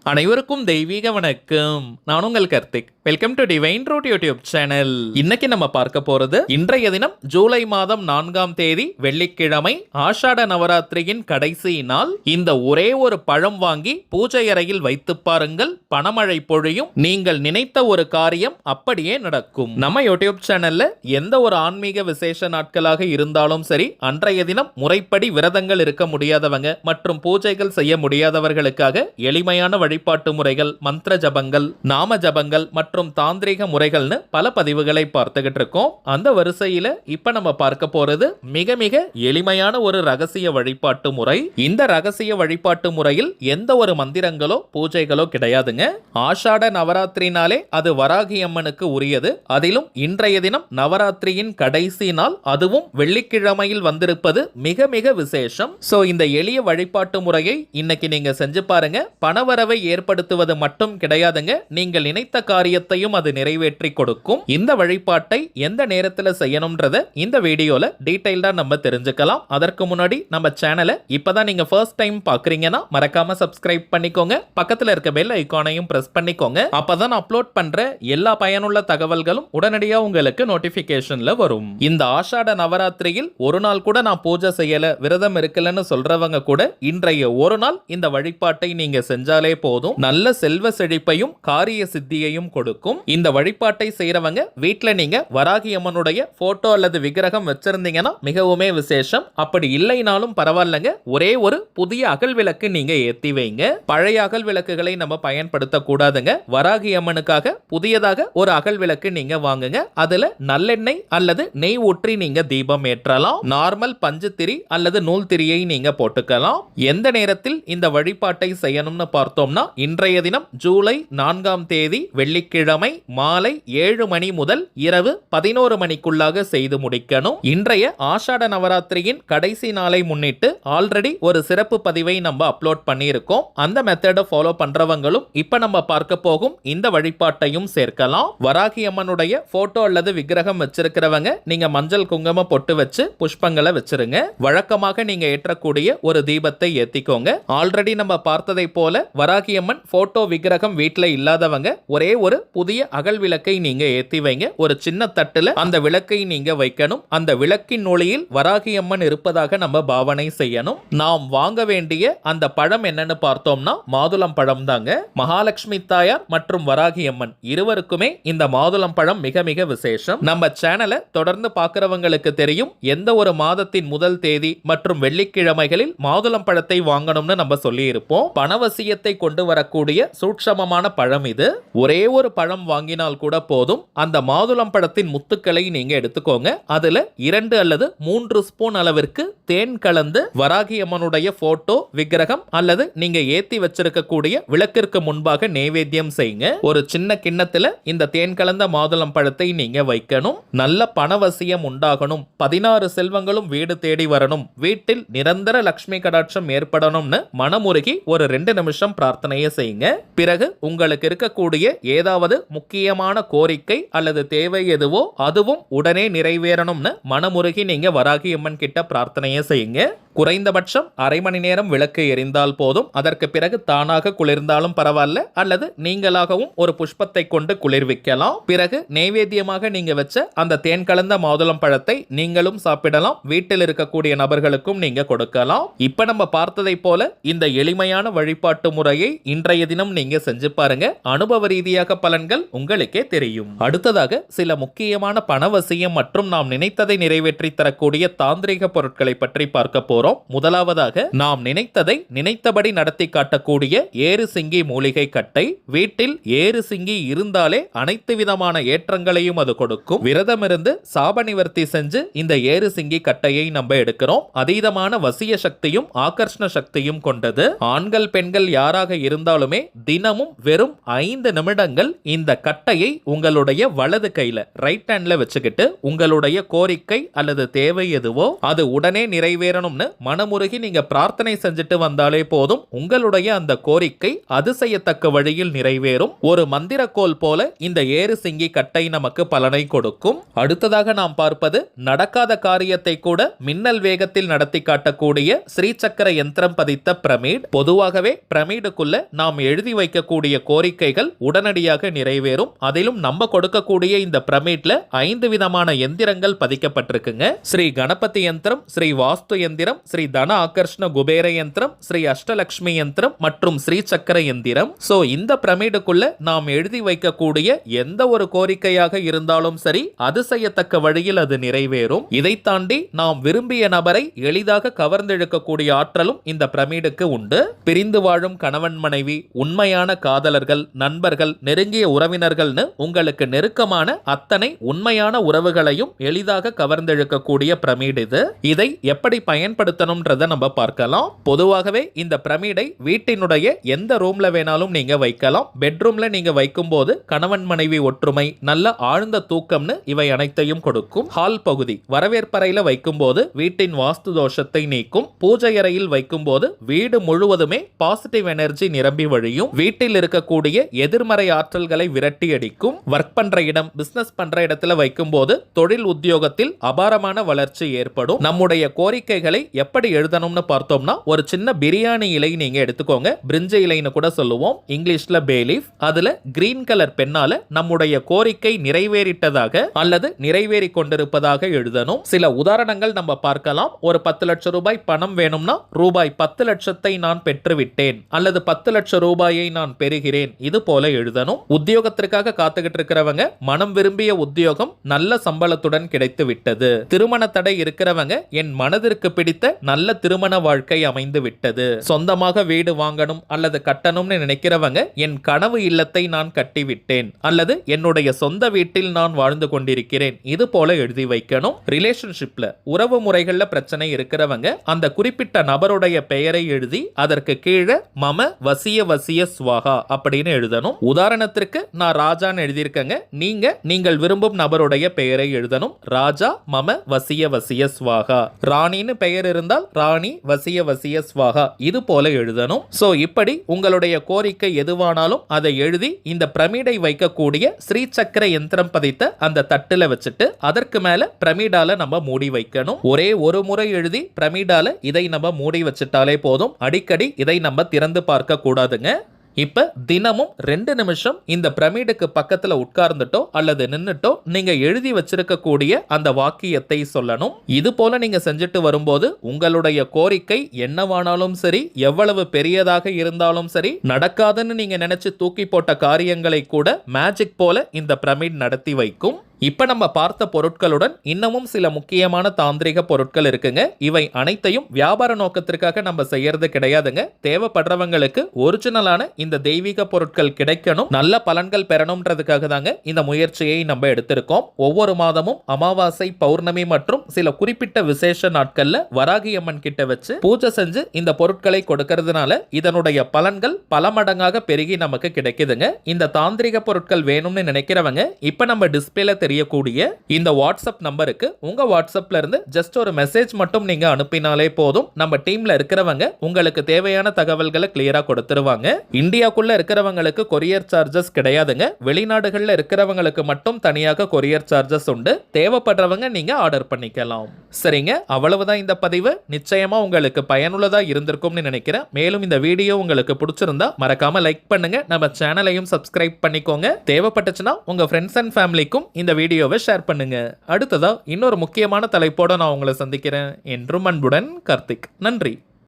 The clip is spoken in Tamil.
அனைவருக்கும் தெய்வீக வணக்கம். நான் உங்கள் Karthik. Welcome to Divine Root YouTube channel. இன்னைக்கு நம்ம பார்க்க போறது இன்றைய தினம் ஜூலை மாதம் 4ஆம் தேதி வெள்ளிக்கிழமை, ஆஷாட நவராத்திரியின் கடைசி நாள். இந்த ஒரே ஒரு பழம் வாங்கி பூஜை அறையில் வைத்து பாருங்கள், பணமழை பொழியும். நீங்கள் நினைத்த ஒரு காரியம் அப்படியே நடக்கும். நம்ம யூடியூப் சேனல்ல எந்த ஒரு ஆன்மீக விசேஷ நாட்களாக இருந்தாலும் சரி, அன்றைய தினம் முறைப்படி விரதங்கள் இருக்க முடியாதவங்க மற்றும் பூஜைகள் செய்ய முடியாதவர்களுக்காக எளிமையான வழிபாட்டு முறைகள், மந்திர ஜபங்கள், நாம ஜபங்கள் மற்றும் தாந்திரிக முறைகள்னு பல பதிவுகளை பார்த்துக்கிட்டு இருக்கோம். அந்த வரிசையில இப்ப நம்ம பார்க்க போறது மிக மிக எளிமையான ஒரு ரகசிய வழிபாட்டு முறை. இந்த ரகசிய வழிபாட்டு முறையில் எந்த ஒரு மந்திரங்களோ பூஜைகளோ கிடையாதுங்க. ஆஷாட நவராத்திரினாலே அது வராகி அம்மனுக்கு உரியது. அதிலும் இன்றைய தினம் நவராத்திரியின் கடைசி நாள், அதுவும் வெள்ளிக்கிழமையில் வந்திருப்பது மிக மிக விசேஷம். சோ இந்த எளிய வழிபாட்டு முறையை இன்னைக்கு நீங்க செஞ்சு பாருங்க. பணவரவை ஏற்படுத்துவது மட்டும் கிடையாதுங்க, நீங்கள் நினைத்த காரியத்தையும் அது நிறைவேற்றி கொடுக்கும். இந்த வழிபாட்டை எந்த நேரத்தில் செய்யணும்ன்றத இந்த வீடியோல டீடைல்டா நம்ம தெரிஞ்சுக்கலாம். அதற்கு முன்னாடி நம்ம சேனலை இப்பதான் நீங்க ஃபர்ஸ்ட் டைம் பாக்குறீங்கன்னா மறக்காம சப்ஸ்கிரைப் பண்ணிக்கோங்க. பக்கத்துல இருக்க பெல் ஐகானையும் பிரஸ் பண்ணிக்கோங்க. அப்பதான் அப்லோட் பண்ற எல்லா பயனுள்ள தகவல்களும் உடனடியாக உங்களுக்கு நோட்டிபிகேஷன்ல வரும். இந்த ஆஷாட நவராத்திரியில் ஒரு நாள் கூட நான் பூஜை செய்யல, விரதம் இருக்கலன்னு சொல்றவங்க கூட இன்றைய ஒரு நாள் இந்த வழிபாட்டை நீங்க செஞ்சாலே போதும், நல்ல செல்வ செழிப்பையும் காரிய சித்தியையும் கொடுக்கும். இந்த வழிபாட்டை செய்யறவங்க வீட்ல நீங்க வராகி அம்மனுடைய போட்டோ அல்லது விக்கிரகம் வச்சிருந்தீங்கன்னா மிகவுமே விசேஷம். அப்படி இல்லைனாலும் பரவாயில்லைங்க, ஒரே ஒரு புதிய அகல் விளக்கு நீங்க ஏத்தி வைங்க. பழைய அகல் விளக்குகளை நம்ம பயன்படுத்த கூடாதுங்க. வராகி அம்மனுக்காக புதியதாக ஒரு அகல் விளக்கு நீங்க வாங்குங்க. அதுல நல்லெண்ணெய் அல்லது நெய் ஊற்றி நீங்க தீபம் ஏற்றலாம். நார்மல் பஞ்சு திரி அல்லது நூல் திரியை நீங்க போட்டுக்கலாம். எந்த நேரத்தில் இந்த வழிபாட்டை செய்யணும்னு பார்த்தோம்னா, இன்றைய தினம் ஜூலை 4ஆம் தேதி வெள்ளிக்கிழமை மாலை 7 மணி முதல் இரவு 11 மணிக்குள்ளாக செய்து முடிக்கணும். இன்றைய ஆஷாட நவராத்திரியின் கடைசி நாளை முன்னிட்டு ஆல்ரெடி ஒரு சிறப்பு பதிவை நம்ம அப்லோட் பண்ணியிருக்கோம். அந்த மெத்தடை ஃபாலோ பண்றவங்களும் இப்ப நம்ம பார்க்க போகும் இந்த வழிபாட்டையும் சேர்க்கலாம். வராகி அம்மனுடைய போட்டோ அல்லது விக்கிரகம் வச்சிருக்கிறவங்க நீங்க மஞ்சள் குங்குமம் பொட்டு வச்சு புஷ்பங்களை வச்சிருங்க. வழக்கமாக நீங்க ஏற்றக்கூடிய ஒரு தீபத்தை ஏத்திக்கோங்க. ஆல்ரெடி நம்ம பார்த்ததை போல வராகி அம்மன் போட்டோ விக்கிரகம் வீட்ல இல்லாதவங்க ஒரே ஒரு புதிய அகல் விளக்கை நீங்க ஏத்தி வைங்க. ஒரு சின்ன தட்டுல அந்த விளக்கை நீங்க வைக்கணும். அந்த விளக்கின் ஒளியில் வராகி அம்மன் இருப்பதாக நம்ம பாவனை செய்யணும். நாம் வாங்க வேண்டிய அந்த பழம் என்னன்னு பார்த்தோம்னா மாதுளம் பழம் தாங்க. மகாலட்சுமி தாயார் மற்றும் வராகி அம்மன் இருவருக்குமே இந்த மாதுளம் பழம் மிக மிக விசேஷம். நம்ம சேனலை தொடர்ந்து பார்க்கிறவங்களுக்கு தெரியும், எந்த ஒரு மாதத்தின் முதல் தேதி மற்றும் வெள்ளிக்கிழமைகளில் மாதுளம் பழத்தை வாங்கணும்னு நம்ம சொல்லி இருப்போம். பணவசியத்தை கொண்டு வரக்கூடிய சூட்சமமான பழம் இது. ஒரே ஒரு பழம் வாங்கினால் கூட போதும். அந்த மாதுளம் பழத்தின் முத்துக்களை நீங்க எடுத்துக்கோங்க. அதுல 2 அல்லது 3 ஸ்பூன் அளவிற்கு தேன் கலந்து வராகி அம்மனுடைய போட்டோ விக்கிரகம் அல்லது நீங்க ஏத்தி வச்சிருக்கக்கூடிய விளக்கிற்கு முன்பாக நைவேத்தியம் செய்யுங்க. ஒரு சின்ன கிண்ணத்துல இந்த தேன் கலந்த மாதுளம் பழத்தை நீங்க வைக்கணும். நல்ல பணவசியம் உண்டாகணும், 16 செல்வங்களும் வீடு தேடி வரணும், வீட்டில் நிரந்தர லட்சுமி கடாட்சம் ஏற்படணும்னு மனமுருகி ஒரு 2 நிமிஷம் பிரார்த்தனையை செய்யுங்க. பிறகு உங்களுக்கு இருக்கக்கூடிய ஏதாவது முக்கியமான கோரிக்கை அல்லது தேவை எதுவோ அதுவும் உடனே நிறைவேறணும்னு மனமுருகி நீங்க வராகி அம்மன் கிட்ட பிரார்த்தனையை செய்யுங்க. குறைந்தபட்சம் அரை மணி நேரம் விளக்கு எரிந்தால் போதும். அதற்கு பிறகு தானாக குளிர்ந்தாலும் பரவாயில்ல, அல்லது நீங்களாகவும் ஒரு புஷ்பத்தை கொண்டு குளிர்விக்கலாம். பிறகு நைவேத்தியமாக நீங்க வச்ச அந்த தேன் கலந்த மாதுளம் பழத்தை நீங்களும் சாப்பிடலாம். வீட்டில் இருக்கக்கூடிய நபர்களுக்கும் நீங்க கொடுக்கலாம். இப்ப நம்ம பார்த்ததை போல இந்த எளிமையான வழிபாட்டு முறையை இன்றைய தினம் நீங்க செஞ்சு பாருங்க. அனுபவ ரீதியாக பலன்கள் உங்களுக்கே தெரியும். அடுத்ததாக சில முக்கியமான பணவசியம் மற்றும் நாம் நினைத்ததை நிறைவேற்றி தரக்கூடிய தாந்திரிக பொருட்களை பற்றி பார்க்க போறோம். முதலாவதாக, நாம் நினைத்ததை நினைத்தபடி நடத்தி காட்டக்கூடிய ஏறு சிங்கி மூலிகை கட்டை. வீட்டில் ஏறு சிங்கி இருந்தாலே அனைத்து விதமான ஏற்றங்களையும் அது கொடுக்கும். விரதம் இருந்து சாப நிவர்த்தி செஞ்சு இந்த ஏறு சிங்கி கட்டையை நம்ம எடுக்கிறோம். அதீதமான வசிய சக்தியும் ஆகர்ஷண சக்தியும் கொண்டது. ஆண்கள் பெண்கள் யாராக இருந்தாலுமே தினமும் வெறும் 5 நிமிடங்கள் இந்த கட்டையை உங்களுடைய வலது கையில ரைட் ஹேண்ட்ல வச்சுக்கிட்டு உங்களுடைய கோரிக்கை அல்லது தேவை எதுவோ அது உடனே நிறைவேறணும்னு மனமுருகி நீங்க பிரார்த்தனை செஞ்சுட்டு வந்தாலே போதும், உங்களுடைய அந்த கோரிக்கை அதிசயத்தக்க வழியில் நிறைவேறும். ஒரு மந்திரக்கோல் போல இந்த ஏறு சிங்கி கட்டை நமக்கு பலனை கொடுக்கும். அடுத்ததாக நாம் பார்ப்பது நடக்காத காரியத்தை கூட மின்னல் வேகத்தில் நடத்தி காட்டக்கூடிய ஸ்ரீசக்கர யந்திரம் பதித்த பிரமிட். பொதுவாகவே பிரமிடுக்குள்ள நாம் எழுதி வைக்கக்கூடிய கோரிக்கைகள் உடனடியாக நிறைவேறும். அதிலும் நம்ம கொடுக்கக்கூடிய இந்த பிரமிட்ல 5 விதமான எந்திரங்கள் பதிக்கப்பட்டிருக்குங்க. ஸ்ரீ கணபதி யந்திரம், ஸ்ரீ வாஸ்து யந்திரம், ஸ்ரீ தன ஆகர்ஷ்ண குபேர யந்திரம், ஸ்ரீ அஷ்டலக்ஷ்மி யந்திரம் மற்றும் ஸ்ரீ சக்கர யந்திரம். சோ இந்த பிரமிடுக்குள்ள நாம் எழுதி வைக்கக்கூடிய எந்த ஒரு கோரிக்கையாக இருந்தாலும் சரி, அதிசயத்தக்க வழியில் அது நிறைவேறும். இதை தாண்டி நாம் விரும்பிய நபரை எளிதாக கவர்ந்தெழுக்கக்கூடிய ஆற்றலும் இந்த பிரமிடுக்கு உண்டு. பிரிந்து வாழும் கணவன் மனைவி, உண்மையான காதலர்கள், நண்பர்கள், நெருங்கிய உறவினர்கள்னு உங்களுக்கு நெருக்கமான அத்தனை உண்மையான உறவுகளையும் எளிதாக கவர்ந்தெழுக்கக்கூடிய பிரமிடு இது. இதை எப்படி பயன்படுத்தணும்ன்றத நம்ம பார்க்கலாம். பொதுவாகவே இந்த பிரமிடை வீட்டினுடைய எந்த ரூம்ல வேணாலும் நீங்க வைக்கலாம். பெட்ரூம்ல நீங்க வைக்கும் போது கணவன் மனைவி ஒற்றுமை, நல்ல ஆழ்ந்த தூக்கம்னு இவை அனைத்தையும் கொடுக்கும். ஹால் பகுதி வரவேற்பறையில வைக்கும் போது வீட்டின் வாஸ்து தோஷத்தை நீக்கும். பூஜை அறையில் வைக்கும் போது வீடு முழுவதுமே பாசிட்டிவ் எனர்ஜி நிரம்பி வழியும். வீட்டில் இருக்கக்கூடிய எதிர்மறை ஆற்றல்களை விரட்டி அடிக்கும். ஒர்க் பண்ற இடம், பிசினஸ் பண்ற இடத்துல வைக்கும் போது தொழில் உத்தியோகத்தில் அபாரமான வளர்ச்சி ஏற்படும். நம்முடைய கோரிக்கைகளை எப்படி எழுதணும்னு பார்த்தோம்னா, ஒரு சின்ன பிரியாணி இலை நீங்க எடுத்துக்கோங்க. பிரிஞ்ச இலைன்னு கூட சொல்லுவோம், இங்கிலீஷ்ல பே லீஃப். அதுல கிரீன் கலர் பெண்ணால நம்முடைய கோரிக்கை நிறைவேறிட்டதாக அல்லது நிறைவேறி கொண்டிருப்பதாக எழுதணும். சில உதாரணங்கள் நம்ம பார்க்கலாம். ஒரு 10 லட்சம் ரூபாய் பணம் வேணும்னா, ரூபாய் 10 லட்சத்தை நான் பெற்றுவிட்டேன் அல்லது 10 லட்சம் ரூபாயை நான் பெறுகிறேன், இது போல எழுதணும். உத்தியோகத்திற்காக காத்துக்கிட்டு இருக்கிறவங்க மனம் விரும்பிய உத்தியோகம் நல்ல சம்பளத்துடன் கிடைத்து விட்டது. திருமண தடை இருக்கிறவங்க என் மனதிற்கு பிடித்த நல்ல திருமண வாழ்க்கை அமைந்து விட்டது. சொந்தமாக வீடு வாங்கணும் அல்லது கட்டணும்னு நினைக்கிறவங்க என் கனவு இல்லத்தை நான் கட்டிவிட்டேன் அல்லது என்னுடைய சொந்த வீட்டில் நான் வாழ்ந்து கொண்டிருக்கிறேன், இது போல எழுதி வைக்கணும். ரிலேஷன்ஷிப்ல உறவு முறைகள்ல பிரச்சனை இருக்கிறவங்க அந்த குறிப்பிட்ட நபருடைய பெயரை எழுதி அதற்கு கீழே மம வசிய வசிய ஸ்வாகா அப்படின்னு எழுதணும். உதாரணத்திற்கு நான் ராஜான்னு எழுதியிருக்கேங்க. நீங்கள் விரும்பும் நபருடைய பெயரை எழுதணும். ராஜா மம வசிய வசிய ஸ்வாகா. ராணின்னு பெயர் இருந்தால் ராணி வசிய வசிய ஸ்வாகா, இது போல எழுதணும். சோ இப்படி உங்களுடைய கோரிக்கை எதுவானாலும் அதை எழுதி இந்த பிரமிடை வைக்கக்கூடிய ஸ்ரீ சக்கர யந்திரம் பதித்த அந்த தட்டுல வச்சுட்டு அதற்கு மேல பிரமிடால நம்ம மூடி வைக்கணும். ஒரே ஒரு முறை எழுதி பிரமிடால இதை நம்ம மூடி வச்சுட்டாலே போதும். அடிக்கடி இதை நம்ம திறந்து பார்க்க கூடாதுங்க. இப்ப தினமும் 2 நிமிஷம் இந்த பிரமிடுக்கு பக்கத்துல உட்கார்ந்துட்டோ அல்லது நின்னுட்டோ நீங்க எழுதி வச்சிருக்கக்கூடிய அந்த வாக்கியத்தை சொல்லணும். இது போல நீங்க செஞ்சுட்டு வரும்போது உங்களுடைய கோரிக்கை என்னவானாலும் சரி, எவ்வளவு பெரியதாக இருந்தாலும் சரி, நடக்காதுன்னு நீங்க நினைச்சு தூக்கி போட்ட காரியங்களை கூட மேஜிக் போல இந்த பிரமிட் நடத்தி வைக்கும். இப்ப நம்ம பார்த்த பொருட்களுடன் இன்னமும் சில முக்கியமான தாந்திரிக பொருட்கள் இருக்குங்க. இவை அனைத்தையும் வியாபார நோக்கத்திற்காக நம்ம செய்யறது கிடையாதுங்க. தேவைப்படுறவங்களுக்கு ஒரிஜினலான இந்த தெய்வீக பொருட்கள் கிடைக்கணும், நல்ல பலன்கள் பெறணும்ன்றதுக்காக தாங்க இந்த முயற்சியை நம்ம எடுத்திருக்கோம். ஒவ்வொரு மாதமும் அமாவாசை, பௌர்ணமி மற்றும் சில குறிப்பிட்ட விசேஷ நாட்கள்ல வராகி அம்மன் கிட்ட வச்சு பூஜை செஞ்சு இந்த பொருட்களை கொடுக்கறதுனால இதனுடைய பலன்கள் பல மடங்காக பெருகி நமக்கு கிடைக்குதுங்க. இந்த தாந்திரிக பொருட்கள் வேணும்னு நினைக்கிறவங்க இப்ப நம்ம டிஸ்பிளேல தெரியக்கூடிய இந்த வாட்ஸ்அப் நம்பருக்கு உங்க வாட்ஸ்அப்ல இருந்து ஜஸ்ட் ஒரு மெசேஜ் மட்டும் நீங்க அனுப்பினாலே போதும். நம்ம டீம்ல இருக்கிறவங்க உங்களுக்கு தேவையான தகவல்களை கிளியரா கொடுத்துருவாங்க. இந்தியாக்குள்ள இருக்கிறவங்களுக்கு கொரியர் சார்ஜஸ் கிடையாதுங்க. வெளிநாடுகள்ல இருக்கிறவங்களுக்கு மட்டும் தனியாக கொரியர் சார்ஜஸ் உண்டு. தேவைப்படுறவங்க நீங்க ஆர்டர் பண்ணிக்கலாம். சரிங்க, அவ்வளவுதான் இந்த பதிவு. நிச்சயமா உங்களுக்கு பயனுள்ளதா இருந்திருக்கும்னு நினைக்கிறேன். மேலும் இந்த வீடியோ உங்களுக்கு பிடிச்சிருந்தா மறக்காம லைக் பண்ணுங்க. நம்ம சேனலையும் சப்ஸ்கிரைப் பண்ணிக்கோங்க. தேவைப்பட்டுச்சுன்னா உங்க ஃப்ரெண்ட்ஸ் அண்ட் ஃபேமிலிக்கும் இந்த வீடியோவை ஷேர் பண்ணுங்க. அடுத்ததா இன்னொரு முக்கியமான தலைப்போட நான் உங்களை சந்திக்கிறேன். என்றும் அன்புடன் கார்த்திக். நன்றி.